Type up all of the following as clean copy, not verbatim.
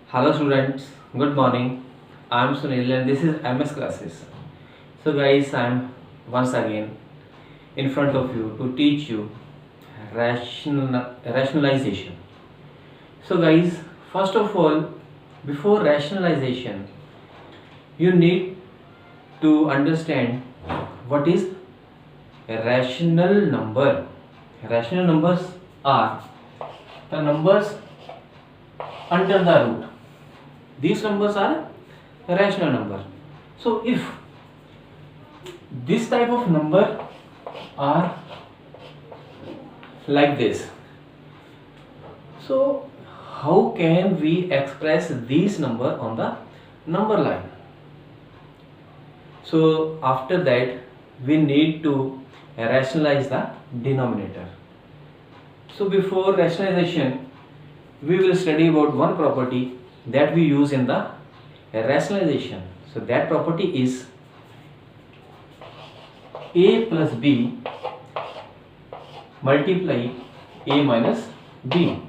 Hello students, good morning. I am Sunil and this is MS Classes. So guys, I am once again in front of you to teach you rationalization. So guys, first of all, before rationalization, you need to understand what is a rational number. Rational numbers are the numbers under the root. These numbers are rational number. So if this type of number are like this, so how can we express these number on the number line? So after that we need to rationalize the denominator. So before rationalization we will study about one property that we use in the rationalization. So that property is a plus b multiply a minus b.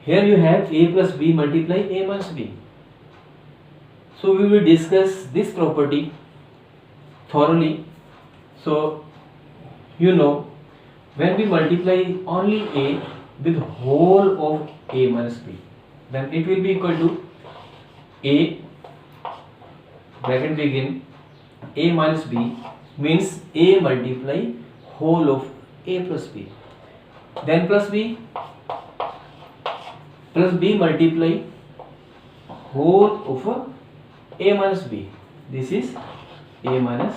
Here you have a plus b multiply a minus b. So we will discuss this property thoroughly. So you know, when we multiply only a with whole of a minus b, then it will be equal to a bracket begin a minus b means a multiply whole of a plus b, then plus b multiply whole of a minus b. This is a minus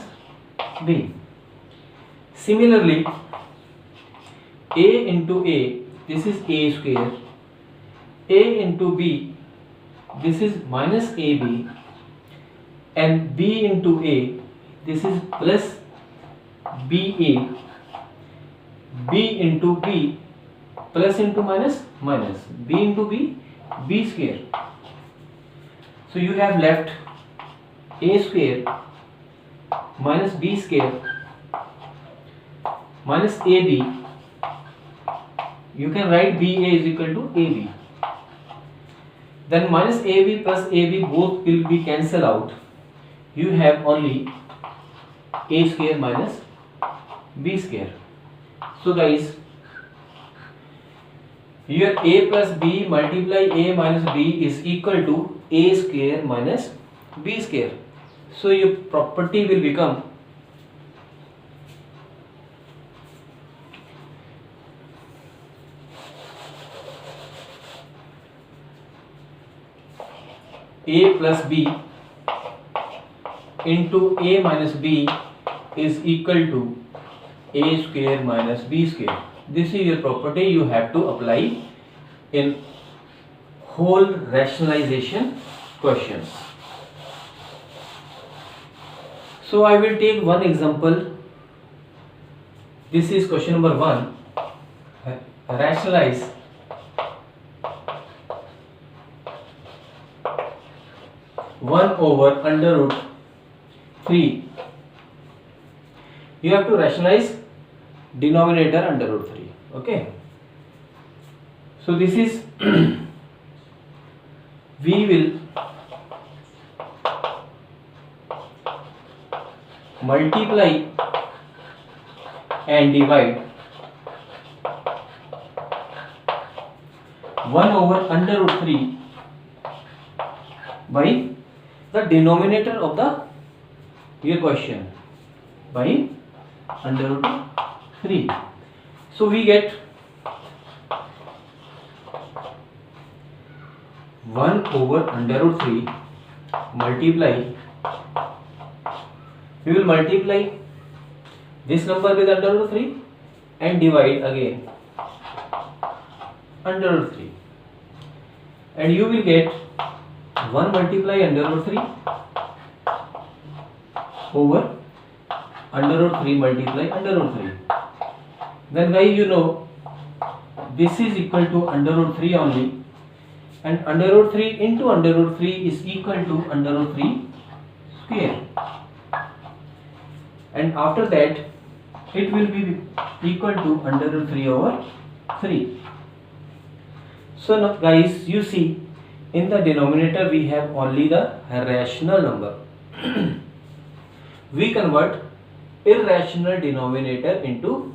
b. Similarly, a into a, this is a square, a into b, this is minus ab, and b into a, this is plus ba, b into b, plus into minus minus, b into b, b square. So you have left a square minus b square minus ab. You can write ba is equal to ab. Then minus ab plus ab both will be cancelled out. You have only a square minus b square. So guys, here a plus b multiply a minus b is equal to a square minus b square. So your property will become a plus b into a minus b is equal to a square minus b square. This is your property you have to apply in whole rationalization questions. So I will take one example. This is question number 1. Rationalize one over under root 3. You have to rationalize denominator under root 3. Okay. So this is we will multiply and divide 1 over under root 3 by the denominator of the your question by under root 3. So we get 1 over under root 3 multiply, we will multiply this number with under root 3 and divide again under root 3, and you will get 1 multiply under root 3 over under root 3 multiply under root 3. Then guys, you know this is equal to under root 3 only, and under root 3 into under root 3 is equal to under root 3 square, and after that it will be equal to under root 3 over 3. So now guys, you see in the denominator we have only the rational number. We convert irrational denominator into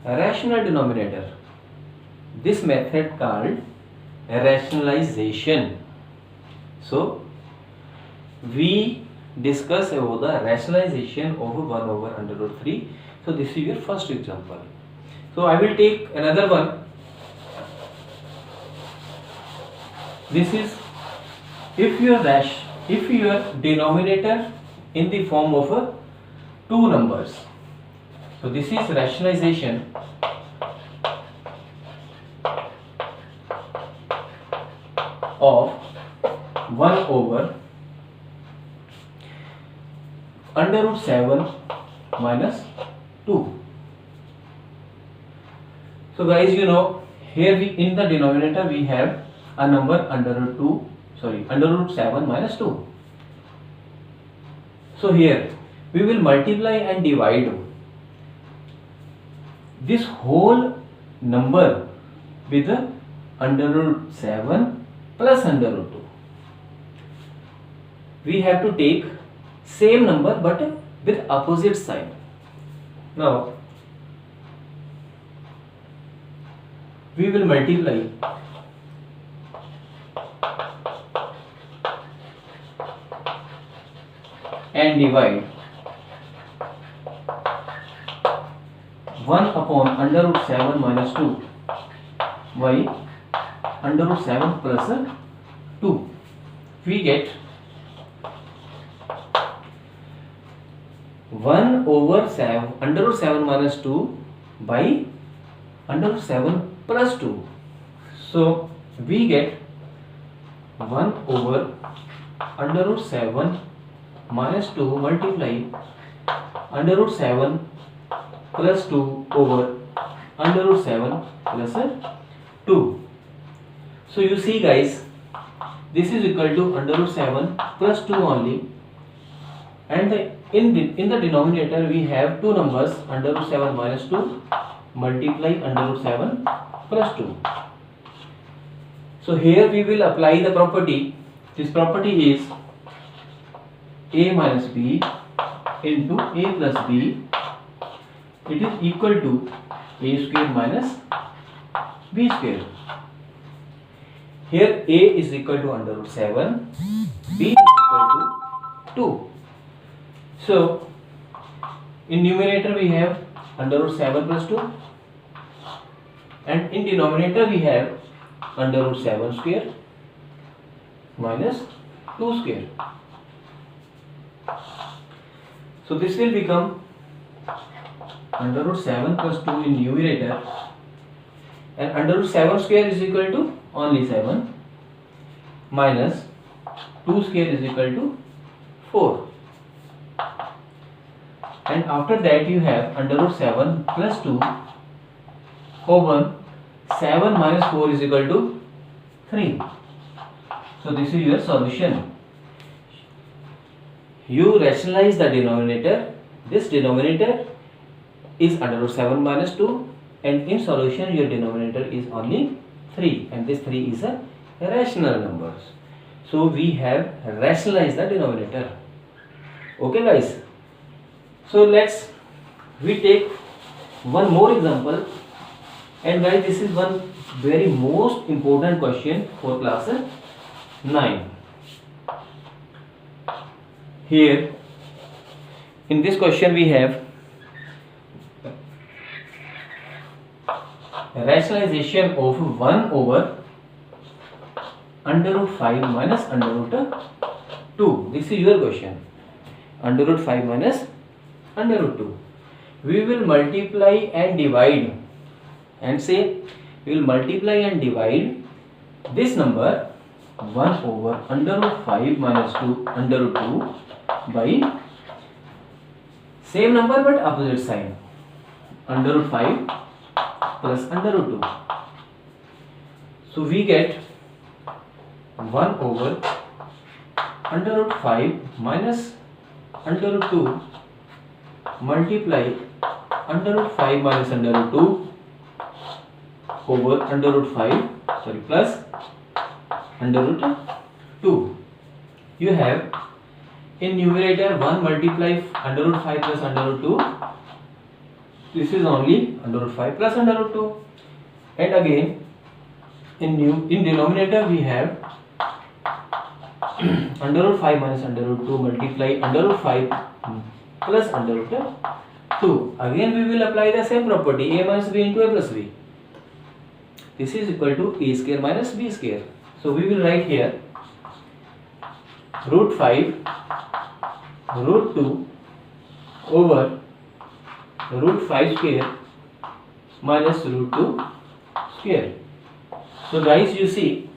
rational denominator. This method called rationalization. So we discuss about the rationalization of 1 over under root 3. So this is your first example. So I will take another one. This is if your denominator in the form of two numbers. So this is rationalization of 1 over under root 7 minus 2. So guys, you know, here we in the denominator we have a number under root 7 minus 2. So here we will multiply and divide this whole number with under root 7 plus under root 2. We have to take same number but with opposite sign. Now we will multiply and divide 1 upon under root 7 minus 2 by under root 7 plus 2. We get 1 over 7 under root 7 minus 2 by under root 7 plus 2. So we get 1 over under root 7 minus 2 multiply under root 7 plus 2 over under root 7 plus 2. So you see guys, this is equal to under root 7 plus 2 only, and in the denominator we have two numbers under root 7 minus 2 multiply under root 7 plus 2. So here we will apply the property. This property is a minus b into a plus b. It is equal to a square minus b square. Here a is equal to under root 7, b is equal to 2. So in numerator we have under root 7 plus 2, and in denominator we have under root 7 square minus 2 square. So this will become under root 7 plus 2 in numerator, and under root 7 square is equal to only 7 minus 2 square is equal to 4, and after that you have under root 7 plus 2 over 7 minus 4 is equal to 3. So this is your solution. You rationalize the denominator. This denominator is under root 7 minus 2, and in solution your denominator is only 3, and this 3 is a rational number. So we have rationalized the denominator. Okay guys, so we take one more example, and guys this is one very most important question for class 9. Here in this question we have rationalization of 1 over under root 5 minus under root 2. This is your question. Under root 5 minus under root 2. We will multiply and divide, and say we will multiply and divide this number 1 over under root 5 minus 2 under root 2 by same number but opposite sign, under root 5 plus under root 2. So we get 1 over under root 5 minus under root 2 multiply under root 5 minus under root 2 over under root 5 plus under root 2. You have in numerator 1 multiply under root 5 plus under root 2. This is only under root 5 plus under root 2. And again in denominator we have under root 5 minus under root 2 multiply under root 5 plus under root 2. Again we will apply the same property, a minus b into a plus b. This is equal to a square minus b square. So we will write here root 5 root 2 over root 5 square minus root 2 square. So guys, you see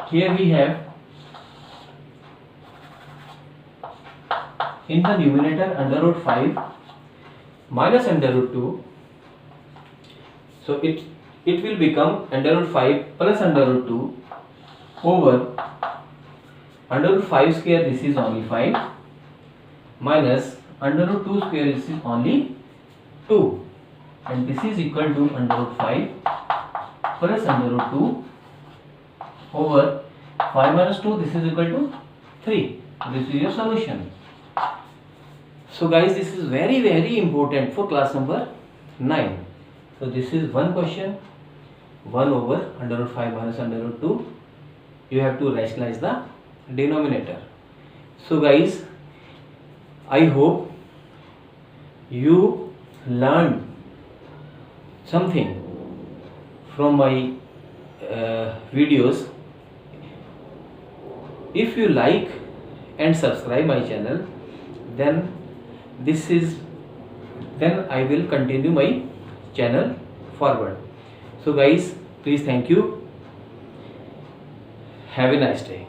here we have in the numerator under root 5 minus under root 2. So it will become under root 5 plus under root 2 over under root 5 square, this is only 5, minus under root 2 square, this is only 2, and this is equal to under root 5 plus under root 2 over 5 minus 2, this is equal to 3. This is your solution. So guys, this is very very important for class number 9. So this is one question, 1 over under root 5 minus under root 2. You have to rationalize the denominator. So guys, I hope you learned something from my videos. If you like and subscribe my channel, then I will continue my channel forward. So guys, please, thank you. Have a nice day.